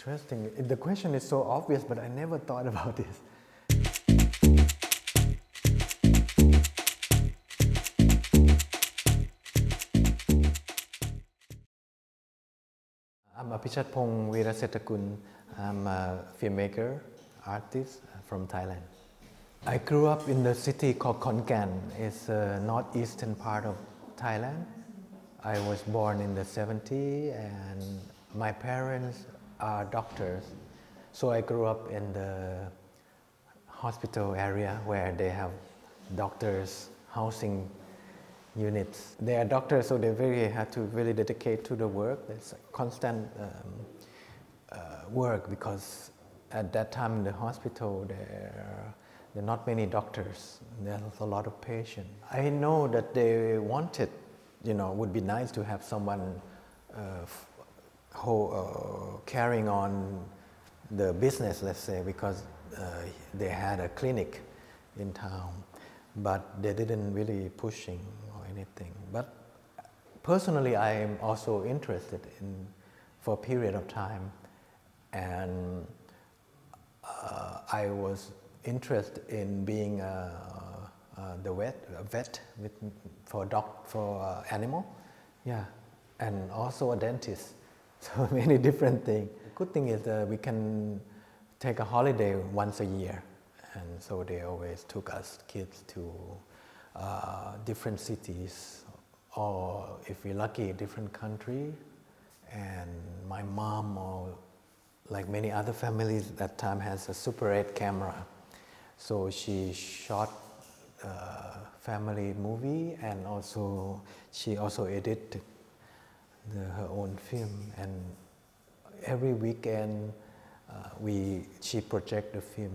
Interesting. The question is so obvious, but I never thought about this. I'm Apichatpong Weerasethakul. I'm a filmmaker, artist from Thailand. I grew up in the city called Khon Kaen. It's the northeastern part of Thailand. I was born in the 70s and my parents are doctors. So I grew up in the hospital area where they have doctors housing units. They are doctors, so they have to really dedicate to the work. It's constant work because at that time in the hospital there are not many doctors. There's a lot of patients. I know that they wanted, would be nice to have someone carrying on the business, let's say, because they had a clinic in town, but they didn't really pushing or anything. But personally, I am also interested for a period of time, and I was interested in being a vet for animal, yeah, and also a dentist. So many different things. The good thing is we can take a holiday once a year, and so they always took us kids to different cities, or if we're lucky, different country. And my mom, or like many other families at that time, has a Super 8 camera, so she shot family movie, and also she also edited her own film, and every weekend she project the film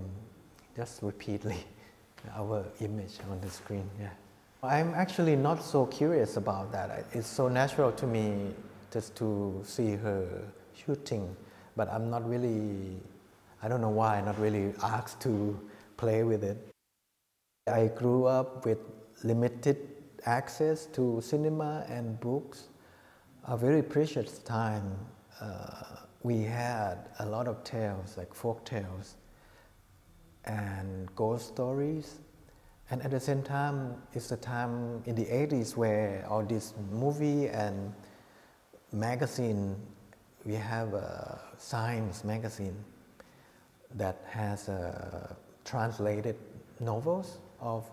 just repeatedly, our image on the screen. Yeah, I'm actually not so curious about that. It's so natural to me just to see her shooting, but I'm not really, I don't know why, not really asked to play with it. I grew up with limited access to cinema and books. A very precious time. We had a lot of tales, like folk tales and ghost stories. And at the same time, it's a time in the 80s where all this movie and magazine, we have a science magazine that has translated novels of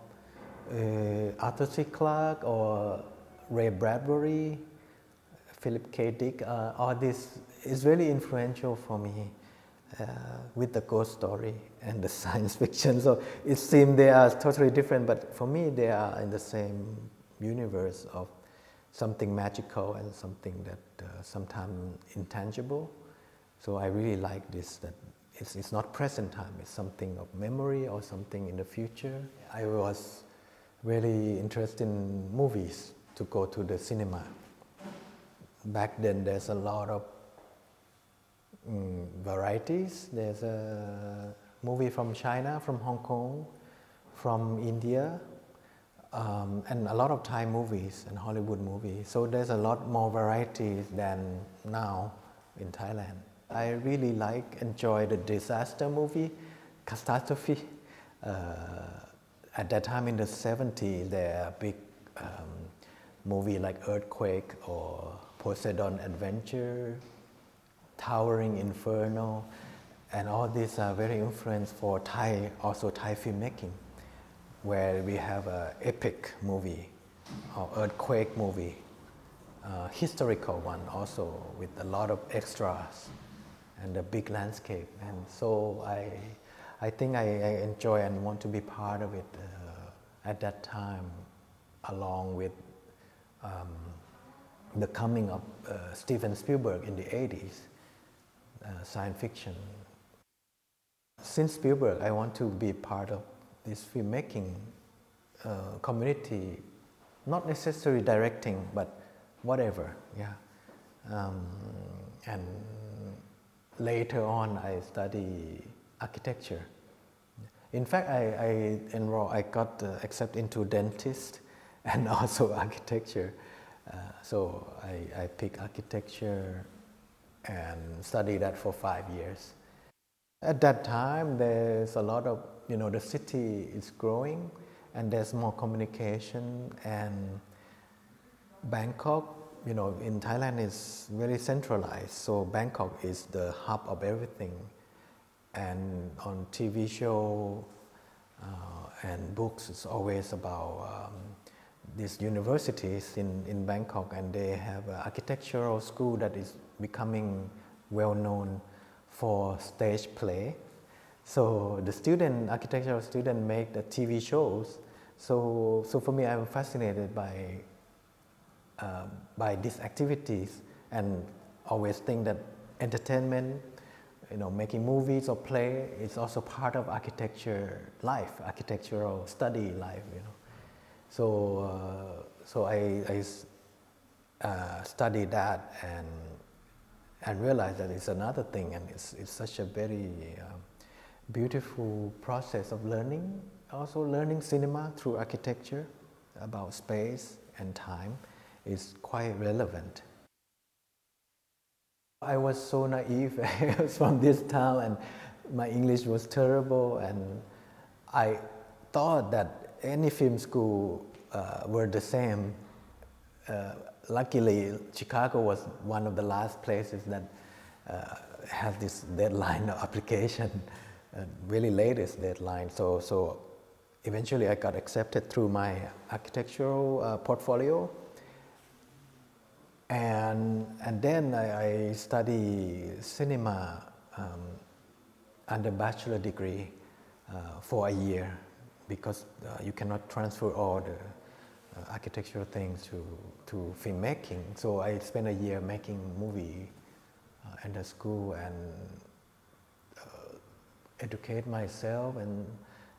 Arthur C. Clarke or Ray Bradbury, Philip K. Dick. All this is really influential for me with the ghost story and the science fiction. So it seems they are totally different, but for me they are in the same universe of something magical and something that sometimes intangible. So I really like this, that it's not present time, it's something of memory or something in the future. I was really interested in movies, to go to the cinema. Back then there's a lot of varieties. There's a movie from China, from Hong Kong, from India, and a lot of Thai movies and Hollywood movies. So there's a lot more varieties than now in Thailand. I really enjoy the disaster movie, catastrophe. At that time in the 70s, there are big movie like Earthquake or Poseidon Adventure, Towering Inferno, and all these are very influential for Thai, also Thai filmmaking, where we have an epic movie or earthquake movie, historical one also with a lot of extras and a big landscape. And so I think I enjoy and want to be part of it at that time, along with the coming of Steven Spielberg in the 80s, science fiction. Since Spielberg, I want to be part of this filmmaking community, not necessarily directing, but whatever, yeah. And later on, I study architecture. In fact, I got accepted into dentist and also architecture. So I picked architecture and studied that for 5 years. At that time, there's a lot of, the city is growing and there's more communication, and Bangkok, in Thailand is very centralized. So Bangkok is the hub of everything. And on TV show and books, it's always about these universities in Bangkok, and they have an architectural school that is becoming well known for stage play. So the architectural student make the TV shows. So for me, I'm fascinated by these activities, and always think that entertainment, making movies or play is also part of architecture life, architectural study life. So I studied that and realized that it's another thing, and it's such a very beautiful process of learning. Also learning cinema through architecture about space and time is quite relevant. I was so naive. I was from this town and my English was terrible, and I thought that any film school were the same. Luckily, Chicago was one of the last places that has this deadline of application, really latest deadline. So eventually I got accepted through my architectural portfolio. And then I study cinema under bachelor degree for a year, because you cannot transfer all the architectural things to filmmaking. So I spent a year making movie at the school and educate myself, and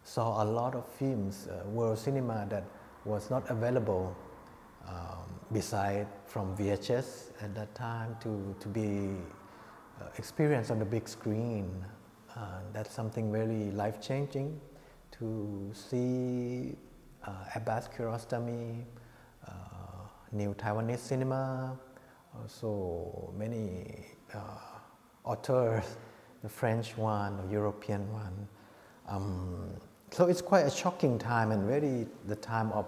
saw a lot of films, world cinema that was not available beside from VHS at that time to be experienced on the big screen. That's something very life-changing, to see Abbas Kiarostami, new Taiwanese cinema, also many authors, the French one, the European one. So it's quite a shocking time, and very the time of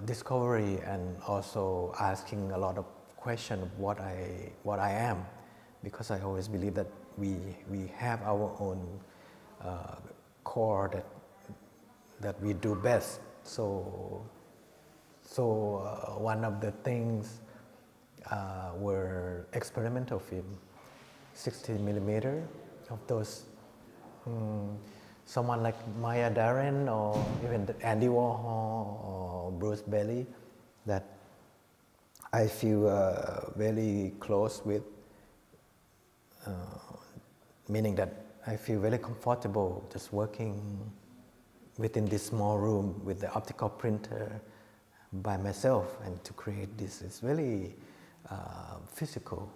discovery, and also asking a lot of questions of what I am, because I always believe that we have our own core that we do best. So one of the things were experimental film, 16 millimeter of those. Someone like Maya Deren, or even Andy Warhol or Bruce Bailey, that I feel very close with, meaning that I feel very comfortable just working within this small room with the optical printer by myself, and to create this is really physical.